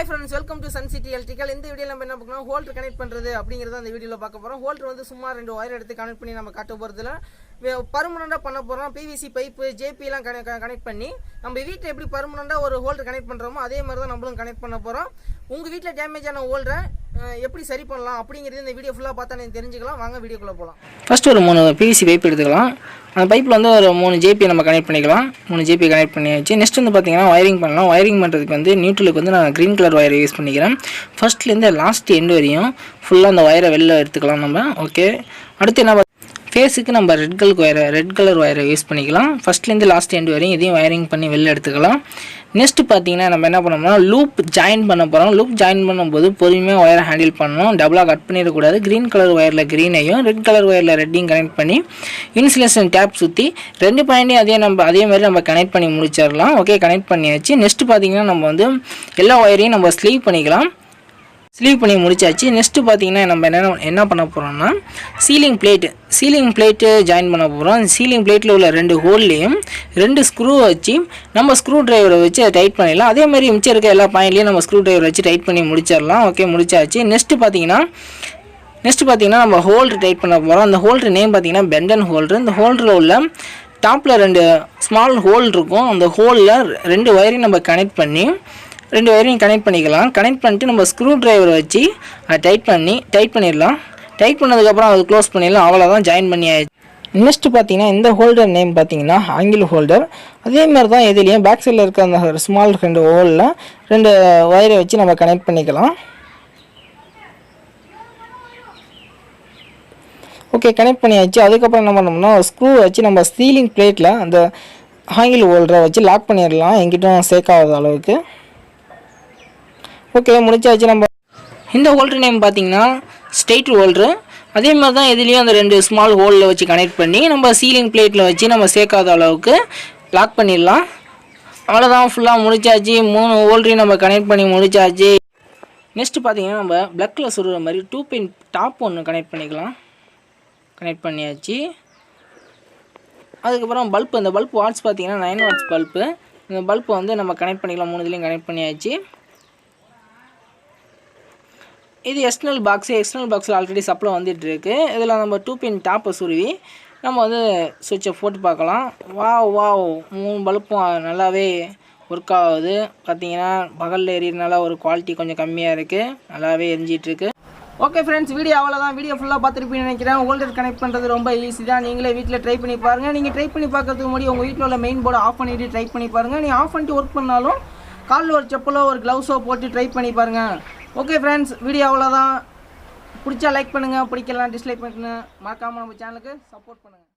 Hi friends, welcome to Sun City Electrical. இந்த வீடியோல நம்ம என்ன பார்க்கணும், ஹோல்டர் கனெக்ட் பண்றது அப்படிங்கறத அந்த வீடியோல பார்க்க போறோம். ஹோல்டர் வந்து சும்மா ரெண்டு வயர் எடுத்து கனெக்ட் பண்ணி நம்ம காட்ட போறதுல பர்மனண்டா பண்ண போறோம். PVC பைப், JP எல்லாம் கனெக்ட் பண்ணி நம்ம வீட்ல எப்படி பர்மனண்டா ஒரு ஹோல்டர் கனெக்ட் பண்றோமோ அதே மாதிரி தான் நம்மளும் கனெக்ட் பண்ண போறோம். உங்க வீட்ல டேமேஜ் ஆன ஹோல்டரை எப்படி சரி பண்ணலாம் அப்படிங்கறது இந்த வீடியோ ஃபுல்லா பார்த்தா நீங்க தெரிஞ்சுக்கலாம். வாங்க வீடியோக்குள்ள போலாம். ஃபர்ஸ்ட் ஒரு 3 PVC பைப் எடுத்துக்கலாம். அந்த பைப்பில் வந்து ஒரு 3 JP நம்ம கனெக்ட் பண்ணிக்கலாம். 3 JP கனெக்ட் பண்ணியாச்சு. நெக்ஸ்ட் வந்து பார்த்தீங்கன்னா வயரிங் பண்ணலாம். வயரிங் பண்ணுறதுக்கு வந்து நியூட்ரலுக்கு வந்து நான் க்ரீன் கலர் வயரை யூஸ் பண்ணிக்கிறேன். ஃபர்ஸ்ட்லேருந்து லாஸ்ட் எண்டு வரையும் ஃபுல்லாக அந்த வயரை வெளில எடுத்துக்கலாம் நம்ம. ஓகே, அடுத்து என்ன ஃபேஸுக்கு நம்ம ரெட் கலர் வயரை யூஸ் பண்ணிக்கலாம். ஃபர்ஸ்ட்லேருந்து லாஸ்ட் எண்டு வரையும் இதையும் வயரிங் பண்ணி வெளில எடுத்துக்கலாம். நெக்ஸ்ட்டு பார்த்தீங்கன்னா நம்ம என்ன பண்ணோம்னா லூப் ஜாயின் பண்ண போகிறோம். லூப் ஜாயின் பண்ணும்போது பொறுமையாக ஒயரை ஹேண்டில் பண்ணணும். டபுளாக கட் பண்ணிடக்கூடாது. க்ரீன் கலர் ஒயரில் க்ரீனையும் ரெட் கலர் ஒயரில் ரெட்டையும் கனெக்ட் பண்ணி இன்சுலேஷன் டேப் சுற்றி 2 பாயிண்ட்டையும் அதே மாதிரி நம்ம கனெக்ட் பண்ணி முடிச்சிடலாம். ஓகே, கனெக்ட் பண்ணியாச்சு. நெக்ஸ்ட்டு பார்த்தீங்கன்னா நம்ம வந்து எல்லா ஒயரையும் நம்ம ஸ்லீவ் பண்ணிக்கலாம். ஸ்லீவ் பண்ணி முடிச்சாச்சு. நெக்ஸ்ட்டு பார்த்தீங்கன்னா நம்ம என்ன பண்ண போகிறோம்னா சீலிங் பிளேட்டு ஜாயின் பண்ண போகிறோம். சீலிங் பிளேட்டில் உள்ள 2 ஹோல்லையும் 2 ஸ்க்ரூ வச்சு நம்ம ஸ்க்ரூ டிரைவரை வச்சு அதை டைட் பண்ணிடலாம். அதே மாதிரி மிச்சம் இருக்க எல்லா பாயிண்ட்லையும் நம்ம ஸ்க்ரூ டிரைவர் வச்சு டைட் பண்ணி முடிச்சிடலாம். ஓகே, முடிச்சாச்சு. நெக்ஸ்ட்டு பார்த்தீங்கன்னா நம்ம ஹோல்டர் டைட் பண்ண போகிறோம். அந்த ஹோல்டர் நேம் பார்த்தீங்கன்னா பெண்டன் ஹோல்டர். இந்த ஹோல்டரில் உள்ள டாப்பில் 2 ஸ்மால் ஹோல் இருக்கும். அந்த ஹோலில் 2 வயரையும் நம்ம கனெக்ட் பண்ணிக்கலாம். கனெக்ட் பண்ணிட்டு நம்ம ஸ்க்ரூ டிரைவர் வச்சு அதை டைட் பண்ணிடலாம். டைட் பண்ணதுக்கப்புறம் அதை க்ளோஸ் பண்ணிடலாம். அவ்வளோதான், ஜாயின் பண்ணி ஆயிடுச்சு. நெக்ஸ்ட்டு பார்த்தீங்கன்னா இந்த ஹோல்டர் நேம் பார்த்தீங்கன்னா ஆங்கிள் ஹோல்டர். அதே மாதிரி தான் எதுலேயும் பேக் சைடில் இருக்க அந்த ஸ்மால் 2 ஹோலில் 2 வயரை வச்சு நம்ம கனெக்ட் பண்ணிக்கலாம். ஓகே, கனெக்ட் பண்ணியாச்சு. அதுக்கப்புறம் என்ன பண்ணோம்னா ஸ்க்ரூ வச்சு நம்ம சீலிங் பிளேட்டில் அந்த ஆங்கிள் ஹோல்டரை வச்சு லாக் பண்ணிடலாம், எங்கிட்டும் சேர்க்காத அளவுக்கு. ஓகே, முடிச்சாச்சு. நம்ம இந்த ஹோல்டர் நேம் பார்த்தீங்கன்னா ஸ்ட்ரெயிட் ஹோல்டரு. அதே மாதிரி தான் எதுலேயும் அந்த 2 ஸ்மால் ஹோலில் வச்சு கனெக்ட் பண்ணி நம்ம சீலிங் பிளேட்டில் வச்சு நம்ம சேர்க்காத அளவுக்கு லாக் பண்ணிடலாம். அவ்வளோதான், ஃபுல்லாக முடிச்சாச்சு. 3 ஹோல்டரையும் நம்ம கனெக்ட் பண்ணி முடிச்சாச்சு. நெக்ஸ்ட்டு பார்த்தீங்கன்னா நம்ம பிளக்கில் சுடுற மாதிரி 2 பின் டாப் ஒன்று கனெக்ட் பண்ணிக்கலாம். கனெக்ட் பண்ணியாச்சு. அதுக்கப்புறம் பல்ப்பு, இந்த பல்ப் வாட்ஸ் பார்த்தீங்கன்னா 9 வாட்ஸ் பல்ப்பு. இந்த பல்ப்பு வந்து நம்ம கனெக்ட் பண்ணிக்கலாம். 3 இதுலேயும் கனெக்ட் பண்ணியாச்சு. இது எக்ஸ்டர்னல் பாக்ஸில் ஆல்ரெடி சப்ளை வந்துட்டுருக்கு. இதில் நம்ம 2 பின் டாப்பை சுருவி நம்ம வந்து சுவிட்சை போட்டு பார்க்கலாம். வாவ் 3 பல்ப்பும் நல்லாவே ஒர்க் ஆகுது. பார்த்தீங்கன்னா பகலில் எரியறதுனால ஒரு குவாலிட்டி கொஞ்சம் கம்மியாக இருக்குது, நல்லாவே எரிஞ்சிட்ருக்கு. ஓகே ஃப்ரெண்ட்ஸ், வீடியோ அவ்வளோதான். வீடியோ ஃபுல்லாக பார்த்துருப்பீங்கன்னு நினைக்கிறேன். ஹோல்டர் கனெக்ட் பண்ணுறது ரொம்ப ஈஸி தான். நீங்களே வீட்டில் ட்ரை பண்ணி பாருங்கள். நீங்கள் ட்ரை பண்ணி பார்க்கறதுக்கு முன்னாடி உங்கள் வீட்டில் உள்ள மெயின் போர்டை ஆஃப் பண்ணிவிட்டு ட்ரை பண்ணி பாருங்கள். நீங்கள் ஆஃப் பண்ணிட்டு ஒர்க் பண்ணாலும் காலில் ஒரு செப்பலோ ஒரு க்ளவுஸோ போட்டு ட்ரை பண்ணி பாருங்கள். ஓகே ஃப்ரெண்ட்ஸ், வீடியோ அவ்வளோதான். பிடிச்சா லைக் பண்ணுங்கள், பிடிக்கலாம் டிஸ்லைக் பண்ணுங்கள். மறக்காமல் நம்ம சேனலுக்கு சப்போர்ட் பண்ணுங்கள்.